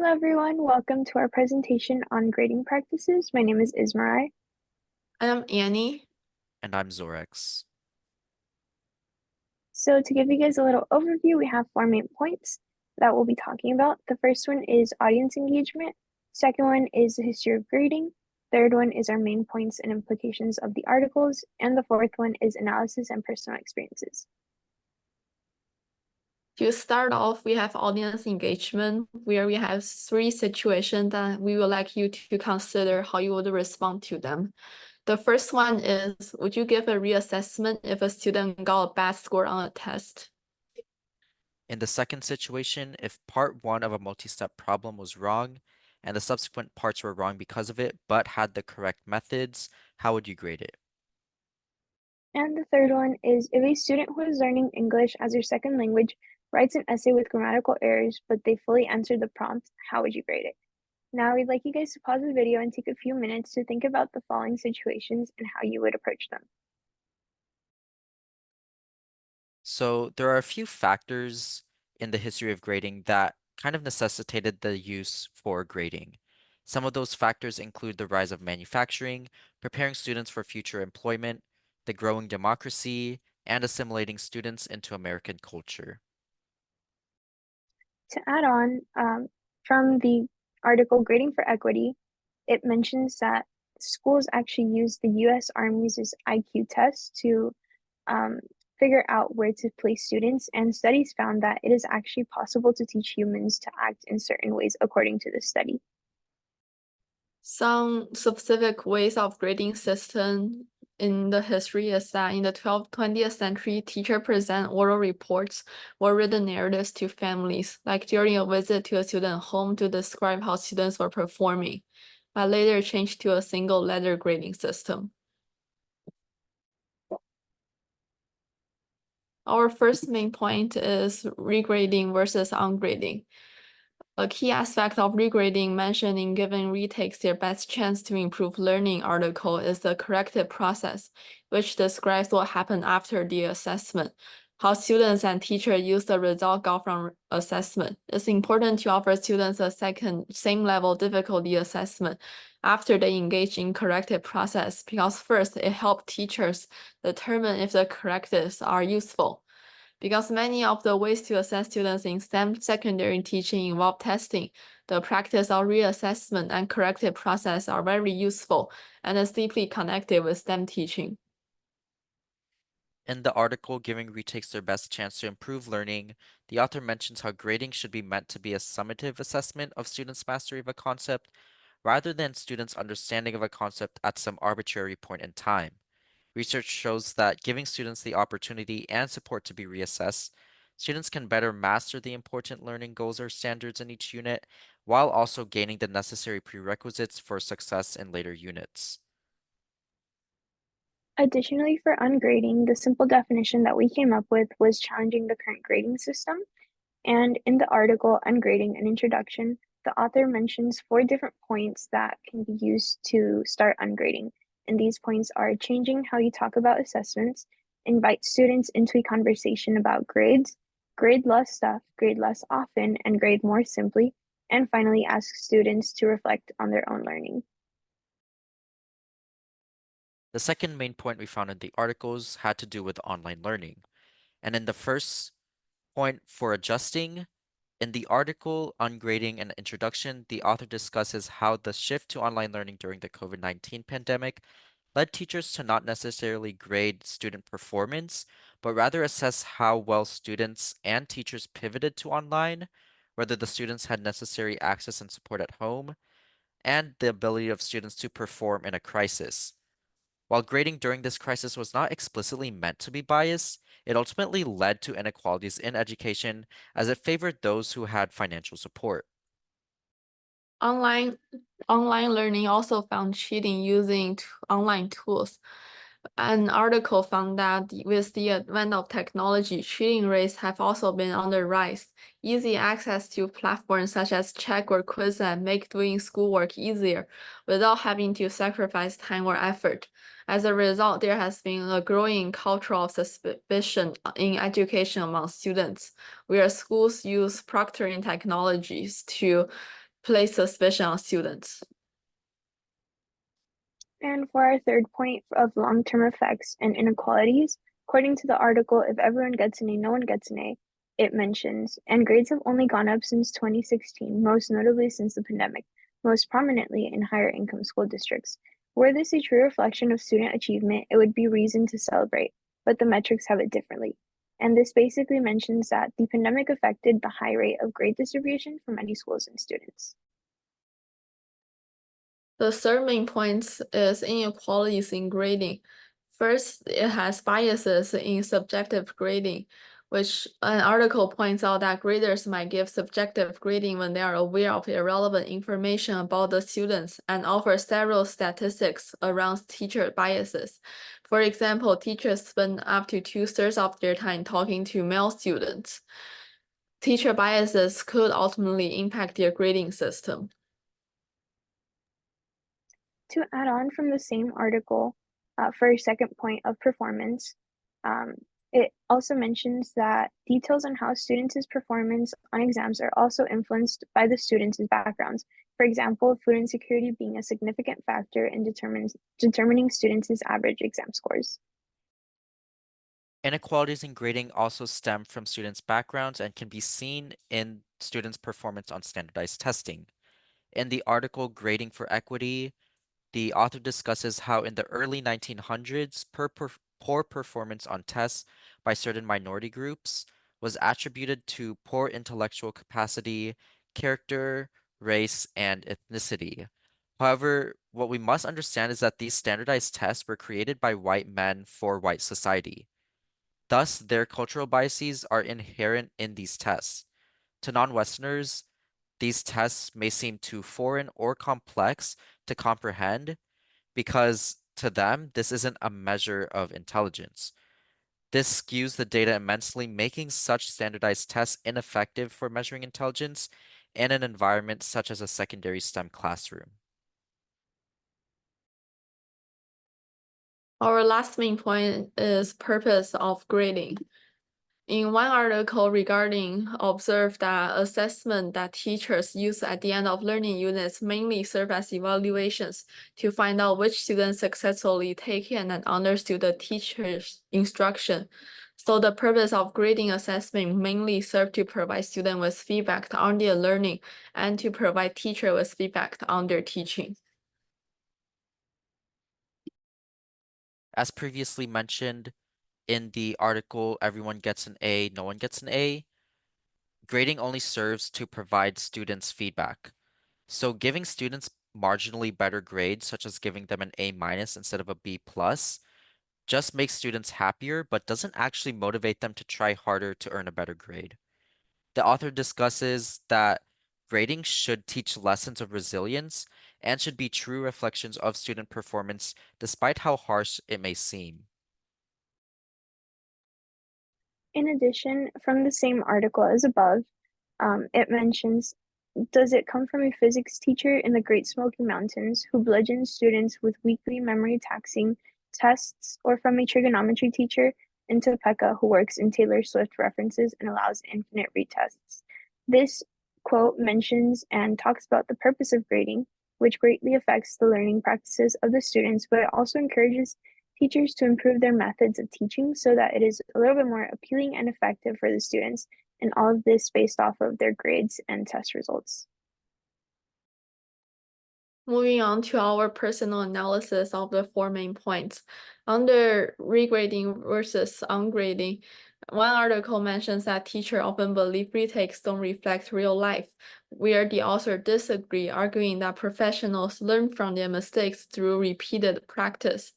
Hello everyone, welcome to our presentation on grading practices. My name is Ismerai. I'm Annie. And I'm Zorex. So to give you guys a little overview, we have four main points that we'll be talking about. The first one is audience engagement. Second one is the history of grading. Third one is our main points and implications of the articles. And the fourth one is analysis and personal experiences. To start off, we have audience engagement, where we have three situations that we would like you to consider how you would respond to them. The first one is, would you give a reassessment if a student got a bad score on a test? In the second situation, if part one of a multi-step problem was wrong and the subsequent parts were wrong because of it, but had the correct methods, how would you grade it? And the third one is if a student who is learning English as their second language writes an essay with grammatical errors, but they fully answered the prompt, how would you grade it? Now, we'd like you guys to pause the video and take a few minutes to think about the following situations and how you would approach them. So there are a few factors in the history of grading that kind of necessitated the use for grading. Some of those factors include the rise of manufacturing, preparing students for future employment, the growing democracy, and assimilating students into American culture. To add on, from the article Grading for Equity, it mentions that schools actually use the US Army's IQ test to um, figure out where to place students, and studies found that it is actually possible to teach humans to act in certain ways according to the study. Some specific ways of grading system in the history is that in the 20th century, teachers present oral reports or written narratives to families, like during a visit to a student home to describe how students were performing, but later changed to a single letter grading system. Our first main point is regrading versus ungrading. A key aspect of regrading mentioned in Giving Retakes Their Best Chance to Improve Learning article is the corrective process, which describes what happened after the assessment, how students and teachers use the result got from assessment. It's important to offer students a second same level difficulty assessment after they engage in corrective process, because first, it helps teachers determine if the correctives are useful. Because many of the ways to assess students in STEM secondary teaching involve testing, the practice of reassessment and corrective process are very useful and is deeply connected with STEM teaching. In the article Giving Retakes Their Best Chance to Improve Learning, the author mentions how grading should be meant to be a summative assessment of students' mastery of a concept, rather than students' understanding of a concept at some arbitrary point in time. Research shows that giving students the opportunity and support to be reassessed, students can better master the important learning goals or standards in each unit, while also gaining the necessary prerequisites for success in later units. Additionally, for ungrading, the simple definition that we came up with was challenging the current grading system. And in the article, Ungrading an Introduction, the author mentions four different points that can be used to start ungrading. And these points are changing how you talk about assessments, invite students into a conversation about grades, grade less stuff, grade less often, and grade more simply, and finally ask students to reflect on their own learning. The second main point we found in the articles had to do with online learning. And in the first point for adjusting, in the article Ungrading an Introduction, the author discusses how the shift to online learning during the COVID-19 pandemic led teachers to not necessarily grade student performance, but rather assess how well students and teachers pivoted to online, whether the students had necessary access and support at home, and the ability of students to perform in a crisis. While grading during this crisis was not explicitly meant to be biased, it ultimately led to inequalities in education as it favored those who had financial support. Online learning also found cheating using online tools. An article found that with the advent of technology, cheating rates have also been on the rise. Easy access to platforms such as Check or Quizlet make doing schoolwork easier without having to sacrifice time or effort. As a result, there has been a growing culture of suspicion in education among students, where schools use proctoring technologies to place suspicion on students. And for our third point of long-term effects and inequalities, according to the article, if everyone gets an A, no one gets an A, it mentions, and grades have only gone up since 2016, most notably since the pandemic, most prominently in higher income school districts. Were this a true reflection of student achievement, it would be reason to celebrate, but the metrics have it differently. And this basically mentions that the pandemic affected the high rate of grade distribution for many schools and students. The third main point is inequalities in grading. First, it has biases in subjective grading, which an article points out that graders might give subjective grading when they are aware of irrelevant information about the students and offer several statistics around teacher biases. For example, teachers spend up to 2/3 of their time talking to male students. Teacher biases could ultimately impact their grading system. To add on from the same article, for a second point of performance, it also mentions that details on how students' performance on exams are also influenced by the students' backgrounds. For example, food insecurity being a significant factor in determining students' average exam scores. Inequalities in grading also stem from students' backgrounds and can be seen in students' performance on standardized testing. In the article Grading for Equity, the author discusses how in the early 1900s, poor performance on tests by certain minority groups was attributed to poor intellectual capacity, character, race, and ethnicity. However, what we must understand is that these standardized tests were created by white men for white society. Thus, their cultural biases are inherent in these tests. To non-Westerners, these tests may seem too foreign or complex to comprehend because to them, this isn't a measure of intelligence. This skews the data immensely, making such standardized tests ineffective for measuring intelligence in an environment such as a secondary STEM classroom. Our last main point is purpose of grading. In one article regarding observed that assessment that teachers use at the end of learning units mainly serve as evaluations to find out which students successfully take in and understood the teacher's instruction. So the purpose of grading assessment mainly serve to provide students with feedback on their learning and to provide teacher with feedback on their teaching. As previously mentioned in the article, everyone gets an A, no one gets an A. Grading only serves to provide students feedback. So giving students marginally better grades, such as giving them an A minus instead of a B plus, just makes students happier, but doesn't actually motivate them to try harder to earn a better grade. The author discusses that grading should teach lessons of resilience and should be true reflections of student performance, despite how harsh it may seem. In addition, from the same article as above, it mentions, does it come from a physics teacher in the Great Smoky Mountains who bludgeons students with weekly memory taxing tests, or from a trigonometry teacher in Topeka who works in Taylor Swift references and allows infinite retests? This quote mentions and talks about the purpose of grading, which greatly affects the learning practices of the students, but it also encourages teachers to improve their methods of teaching so that it is a little bit more appealing and effective for the students, and all of this based off of their grades and test results. Moving on to our personal analysis of the four main points. Under regrading versus ungrading, one article mentions that teachers often believe retakes don't reflect real life, where the author disagree, arguing that professionals learn from their mistakes through repeated practice.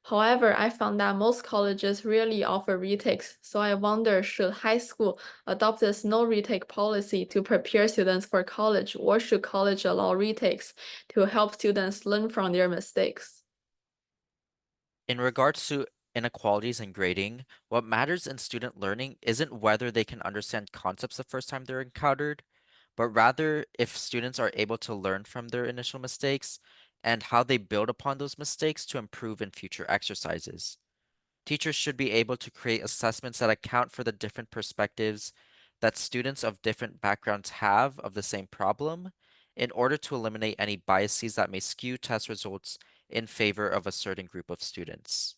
However, I found that most colleges rarely offer retakes, so I wonder, should high school adopt this no retake policy to prepare students for college, or should college allow retakes to help students learn from their mistakes? In regards to inequalities in grading, what matters in student learning isn't whether they can understand concepts the first time they're encountered, but rather if students are able to learn from their initial mistakes and how they build upon those mistakes to improve in future exercises. Teachers should be able to create assessments that account for the different perspectives that students of different backgrounds have of the same problem in order to eliminate any biases that may skew test results in favor of a certain group of students.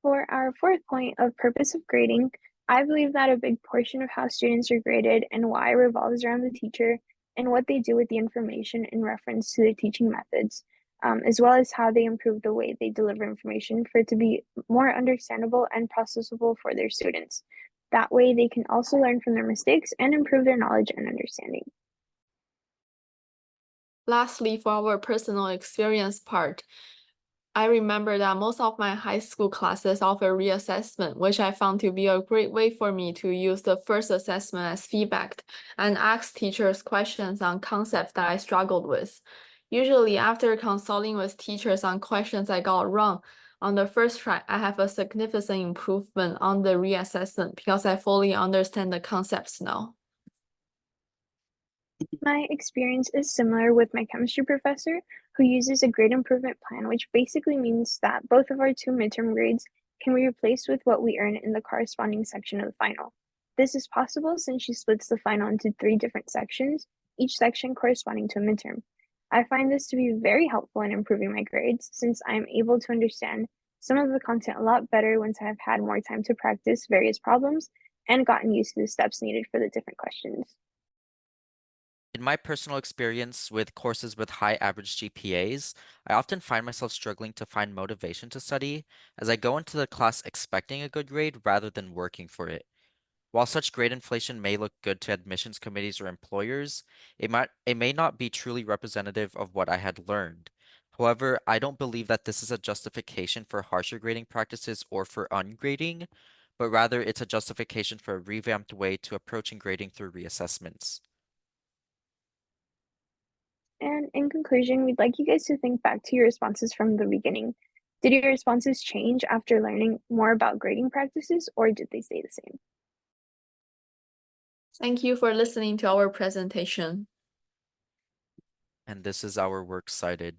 For our fourth point of purpose of grading, I believe that a big portion of how students are graded and why revolves around the teacher and what they do with the information in reference to their teaching methods, as well as how they improve the way they deliver information for it to be more understandable and processable for their students. That way, they can also learn from their mistakes and improve their knowledge and understanding. Lastly, for our personal experience part, I remember that most of my high school classes offer reassessment, which I found to be a great way for me to use the first assessment as feedback and ask teachers questions on concepts that I struggled with. Usually, after consulting with teachers on questions I got wrong, on the first try, I have a significant improvement on the reassessment because I fully understand the concepts now. My experience is similar with my chemistry professor, who uses a grade improvement plan, which basically means that both of our two midterm grades can be replaced with what we earn in the corresponding section of the final. This is possible since she splits the final into 3 different sections, each section corresponding to a midterm. I find this to be very helpful in improving my grades since I am able to understand some of the content a lot better once I have had more time to practice various problems and gotten used to the steps needed for the different questions. In my personal experience with courses with high average GPAs, I often find myself struggling to find motivation to study as I go into the class expecting a good grade rather than working for it. While such grade inflation may look good to admissions committees or employers, it may not be truly representative of what I had learned. However, I don't believe that this is a justification for harsher grading practices or for ungrading, but rather it's a justification for a revamped way to approaching grading through reassessments. And in conclusion, we'd like you guys to think back to your responses from the beginning. Did your responses change after learning more about grading practices, or did they stay the same? Thank you for listening to our presentation. And this is our works cited.